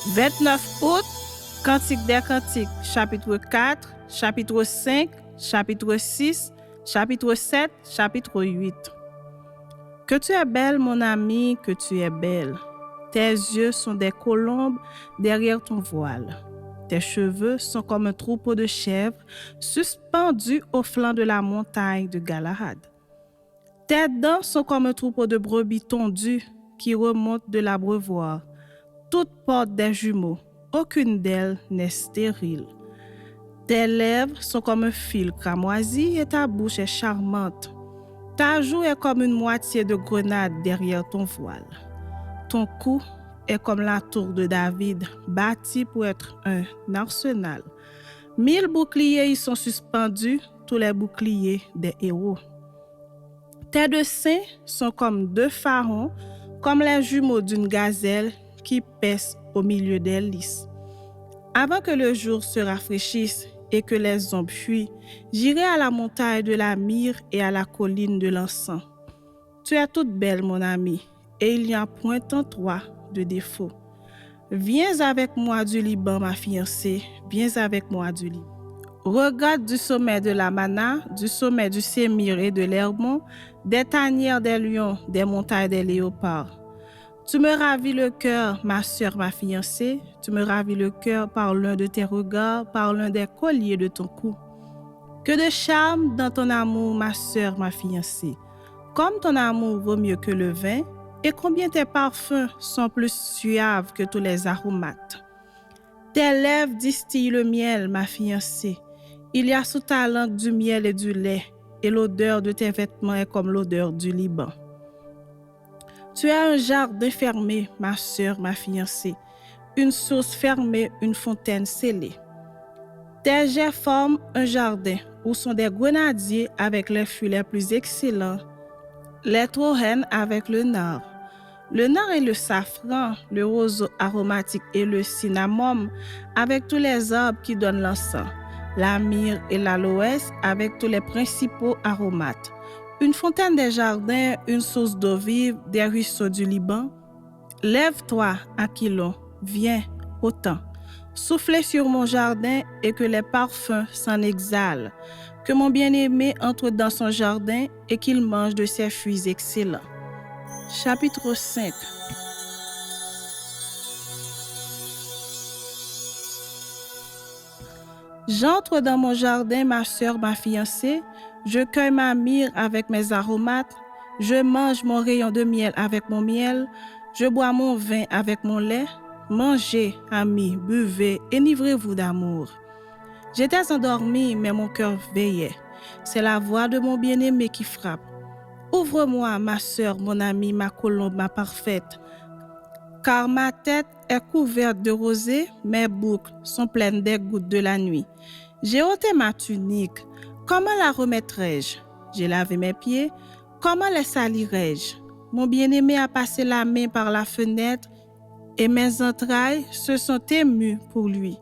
29 août, Cantique des Cantiques, chapitre 4, chapitre 5, chapitre 6, chapitre 7, chapitre 8. Que tu es belle, mon ami, que tu es belle. Tes yeux sont des colombes derrière ton voile. Tes cheveux sont comme un troupeau de chèvres suspendus au flanc de la montagne de Galahad. Tes dents sont comme un troupeau de brebis tondues qui remontent de l'abreuvoir. Toutes portent des jumeaux, aucune d'elles n'est stérile. Tes lèvres sont comme un fil cramoisi et ta bouche est charmante. Ta joue est comme une moitié de grenade derrière ton voile. Ton cou est comme la tour de David, bâtie pour être un arsenal. 1000 boucliers y sont suspendus, tous les boucliers des héros. Tes deux seins sont comme deux pharaons, comme les jumeaux d'une gazelle qui paissent au milieu des lys. Avant que le jour se rafraîchisse et que les ombres fuient, j'irai à la montagne de la myrrhe et à la colline de l'encens. Tu es toute belle, mon ami, et il n'y a point en toi de défaut. Viens avec moi du Liban, ma fiancée, viens avec moi du Liban. Regarde du sommet de la Mana, du sommet du Sémir et de l'Hermon, des tanières des lions, des montagnes des léopards. Tu me ravis le cœur, ma sœur, ma fiancée, tu me ravis le cœur par l'un de tes regards, par l'un des colliers de ton cou. Que de charme dans ton amour, ma sœur, ma fiancée. Comme ton amour vaut mieux que le vin, et combien tes parfums sont plus suaves que tous les aromates. Tes lèvres distillent le miel, ma fiancée. Il y a sous ta langue du miel et du lait, et l'odeur de tes vêtements est comme l'odeur du Liban. Tu as un jardin fermé, ma sœur, ma fiancée, une source fermée, une fontaine scellée. Tes jets forment un jardin où sont des grenadiers avec les fruits les plus excellents, les troènes avec le nard. Le nard et le safran, le roseau aromatique et le cinnamome avec tous les arbres qui donnent l'encens, la myrrhe et l'aloès avec tous les principaux aromates. Une fontaine des jardins, une source d'eau vive, des ruisseaux du Liban. Lève-toi, Aquilon, viens, autant. Soufflez sur mon jardin et que les parfums s'en exhalent. Que mon bien-aimé entre dans son jardin et qu'il mange de ses fruits excellents. Chapitre 5. J'entre dans mon jardin, ma sœur, ma fiancée. Je cueille ma myrrhe avec mes aromates. Je mange mon rayon de miel avec mon miel. Je bois mon vin avec mon lait. Mangez, amis, buvez, enivrez-vous d'amour. J'étais endormi, mais mon cœur veillait. C'est la voix de mon bien-aimé qui frappe. Ouvre-moi, ma sœur, mon amie, ma colombe, ma parfaite. Car ma tête est couverte de rosée, mes boucles sont pleines des gouttes de la nuit. J'ai ôté ma tunique, comment la remettrai-je? J'ai lavé mes pieds, comment les salirai-je? Mon bien-aimé a passé la main par la fenêtre et mes entrailles se sont émues pour lui.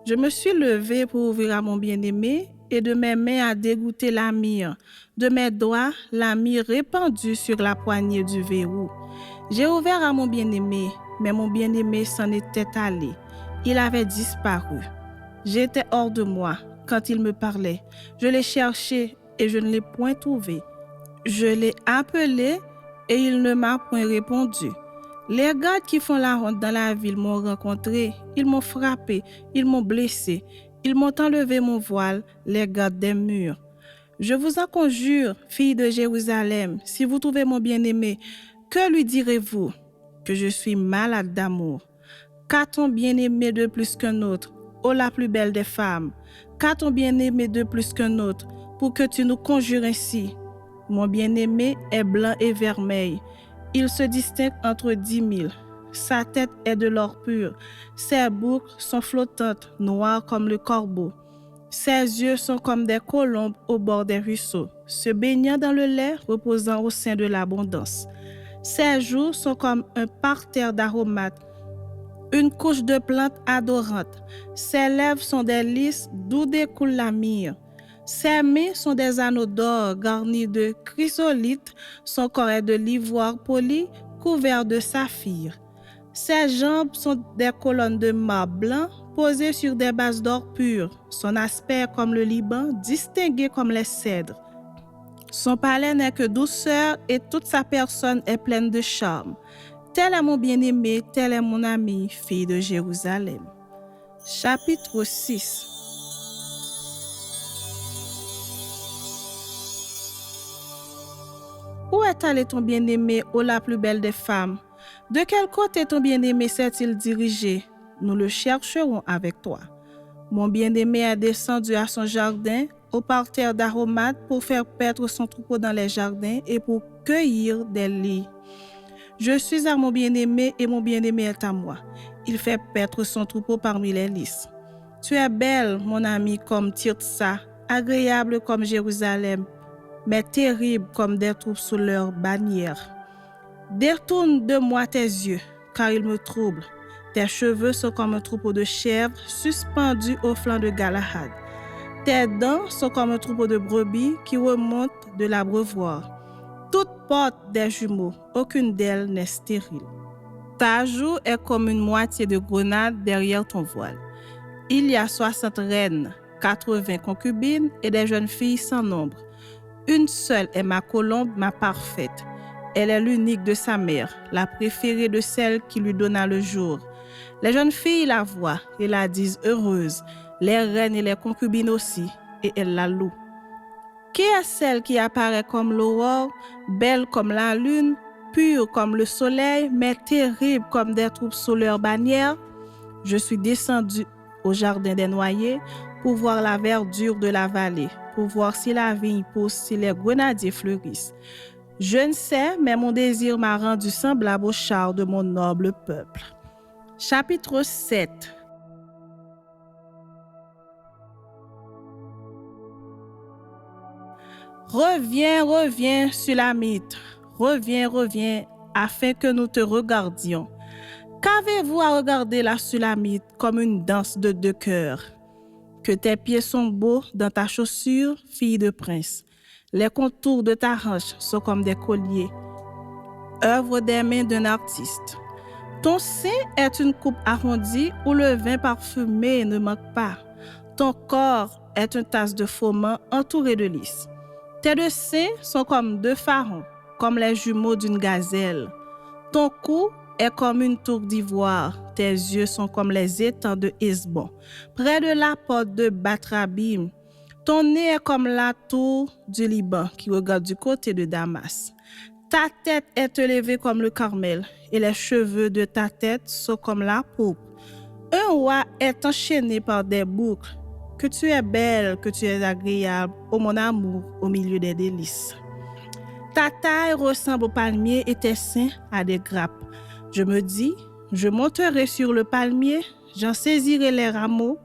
Je me suis levée pour ouvrir à mon bien-aimé et de mes mains a dégoûté la myrrhe, de mes doigts la myrrhe répandue sur la poignée du verrou. J'ai ouvert à mon bien-aimé, mais mon bien-aimé s'en était allé. Il avait disparu. J'étais hors de moi quand il me parlait. Je l'ai cherché et je ne l'ai point trouvé. Je l'ai appelé et il ne m'a point répondu. Les gardes qui font la ronde dans la ville m'ont rencontré. Ils m'ont frappé, ils m'ont blessé. Ils m'ont enlevé mon voile, les gardes des murs. Je vous en conjure, filles de Jérusalem, si vous trouvez mon bien-aimé, que lui direz-vous? Que je suis malade d'amour. Qu'a ton bien-aimé de plus qu'un autre, ô la plus belle des femmes? Qu'a ton bien-aimé de plus qu'un autre, pour que tu nous conjures ainsi? Mon bien-aimé est blanc et vermeil. Il se distingue entre 10 000. Sa tête est de l'or pur. Ses boucles sont flottantes, noires comme le corbeau. Ses yeux sont comme des colombes au bord des ruisseaux, se baignant dans le lait, reposant au sein de l'abondance. Ses joues sont comme un parterre d'aromates, une couche de plantes adorantes. Ses lèvres sont des lys d'où découle la myrrhe. Ses mains sont des anneaux d'or garnis de chrysolites, son corps est de l'ivoire poli couvert de saphir. Ses jambes sont des colonnes de marbre blanc posées sur des bases d'or pur. Son aspect est comme le Liban, distingué comme les cèdres. Son palais n'est que douceur et toute sa personne est pleine de charme. Tel est mon bien-aimé, tel est mon ami, fille de Jérusalem. Chapitre 6. Où est allé ton bien-aimé, ô la plus belle des femmes? De quel côté ton bien-aimé s'est-il dirigé? Nous le chercherons avec toi. Mon bien-aimé est descendu à son jardin, au parterre d'aromates, pour faire paître son troupeau dans les jardins et pour cueillir des lits. Je suis à mon bien-aimé et mon bien-aimé est à moi. Il fait paître son troupeau parmi les lys. Tu es belle, mon ami, comme Tirtsa, agréable comme Jérusalem, mais terrible comme des troupes sous leur bannière. Détourne de moi tes yeux, car ils me troublent. Tes cheveux sont comme un troupeau de chèvres suspendus au flanc de Galahad. Tes dents sont comme un troupeau de brebis qui remontent de l'abreuvoir. Toutes portent des jumeaux, aucune d'elles n'est stérile. Ta joue est comme une moitié de grenade derrière ton voile. Il y a 60 reines, 80 concubines et des jeunes filles sans nombre. Une seule est ma colombe, ma parfaite. Elle est l'unique de sa mère, la préférée de celle qui lui donna le jour. Les jeunes filles la voient et la disent heureuse, les reines et les concubines aussi, et elles la louent. Qui est celle qui apparaît comme l'aurore, belle comme la lune, pure comme le soleil, mais terrible comme des troupes sous leur bannière? Je suis descendue au jardin des noyers pour voir la verdure de la vallée, pour voir si la vigne pousse, si les grenadiers fleurissent. Je ne sais, mais mon désir m'a rendu semblable au char de mon noble peuple. Chapitre 7. Reviens, reviens, Sulamite. Reviens, reviens, afin que nous te regardions. Qu'avez-vous à regarder la Sulamite comme une danse de deux cœurs? Que tes pieds sont beaux dans ta chaussure, fille de prince. Les contours de ta hanche sont comme des colliers, œuvre des mains d'un artiste. Ton sein est une coupe arrondie où le vin parfumé ne manque pas. Ton corps est une tasse de froment entourée de lys. Tes deux seins sont comme deux pharaons, comme les jumeaux d'une gazelle. Ton cou est comme une tour d'ivoire. Tes yeux sont comme les étangs de Hesbon, près de la porte de Batrabim. Ton nez est comme la tour du Liban qui regarde du côté de Damas. Ta tête est élevée comme le Carmel, et les cheveux de ta tête sont comme la pourpre. Un roi est enchaîné par des boucles. Que tu es belle, que tu es agréable, ô mon amour, au milieu des délices. Ta taille ressemble au palmier et tes seins à des grappes. Je me dis, je monterai sur le palmier, j'en saisirai les rameaux.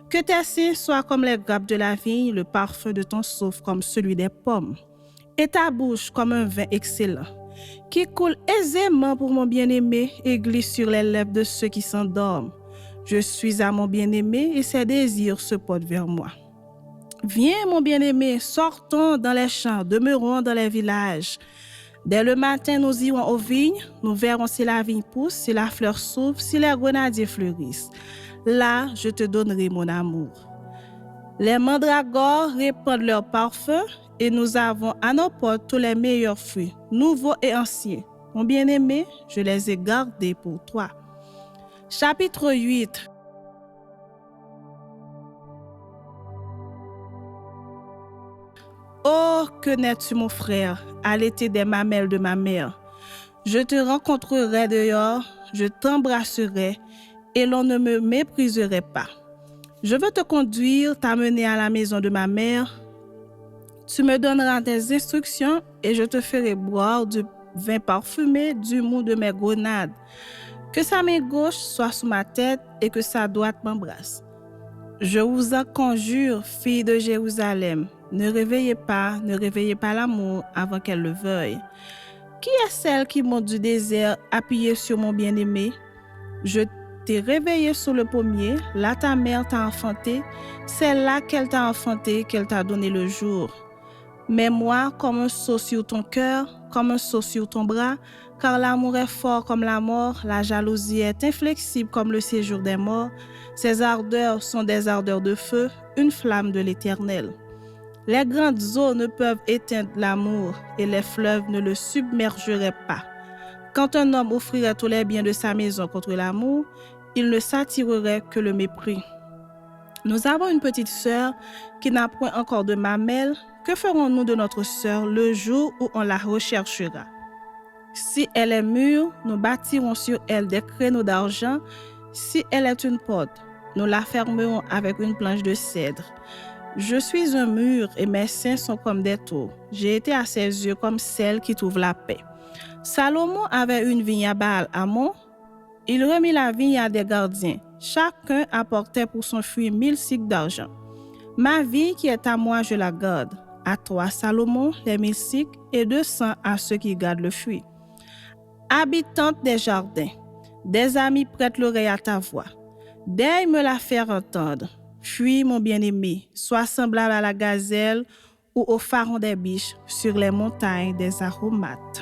Que tes seins soient comme les grappes de la vigne, le parfum de ton souffle comme celui des pommes. Et ta bouche comme un vin excellent, qui coule aisément pour mon bien-aimé et glisse sur les lèvres de ceux qui s'endorment. Je suis à mon bien-aimé et ses désirs se portent vers moi. Viens, mon bien-aimé, sortons dans les champs, demeurons dans les villages. Dès le matin, nous irons aux vignes, nous verrons si la vigne pousse, si la fleur s'ouvre, si les grenadiers fleurissent. Là, je te donnerai mon amour. Les mandragores répandent leur parfum et nous avons à nos portes tous les meilleurs fruits, nouveaux et anciens. Mon bien-aimé, je les ai gardés pour toi. Chapitre 8. Oh, que n'es-tu mon frère, allaité des mamelles de ma mère. Je te rencontrerai dehors, je t'embrasserai et l'on ne me mépriserait pas. Je veux te conduire, t'amener à la maison de ma mère. Tu me donneras des instructions et je te ferai boire du vin parfumé du mou de mes grenades. Que sa main gauche soit sous ma tête et que sa droite m'embrasse. Je vous en conjure, filles de Jérusalem, ne réveillez pas l'amour avant qu'elle le veuille. Qui est celle qui monte du désert appuyée sur mon bien-aimé? Je t'ai réveillé sous le pommier, là ta mère t'a enfanté, c'est là qu'elle t'a enfanté, qu'elle t'a donné le jour. Mets-moi comme un sceau sur ton cœur, comme un sceau sur ton bras, car l'amour est fort comme la mort, la jalousie est inflexible comme le séjour des morts. Ses ardeurs sont des ardeurs de feu, une flamme de l'Éternel. Les grandes eaux ne peuvent éteindre l'amour et les fleuves ne le submergeraient pas. Quand un homme offrirait tous les biens de sa maison contre l'amour, il ne s'attirerait que le mépris. Nous avons une petite sœur qui n'a point encore de mamelle. Que ferons-nous de notre sœur le jour où on la recherchera? Si elle est mûre, nous bâtirons sur elle des créneaux d'argent. Si elle est une porte, nous la fermerons avec une planche de cèdre. Je suis un mur et mes seins sont comme des tours. J'ai été à ses yeux comme celle qui trouve la paix. Salomon avait une vigne à Baal-Hamon. Il remit la vigne à des gardiens. Chacun apportait pour son fruit 1000 cycles d'argent. Ma vie qui est à moi, je la garde. À toi, Salomon, les 1000 cycles et 200 à ceux qui gardent le fruit. Habitante des jardins, des amis prêtent l'oreille à ta voix. Daigne me la faire entendre. Fuis, mon bien-aimé, sois semblable à la gazelle ou au pharaon des biches sur les montagnes des aromates.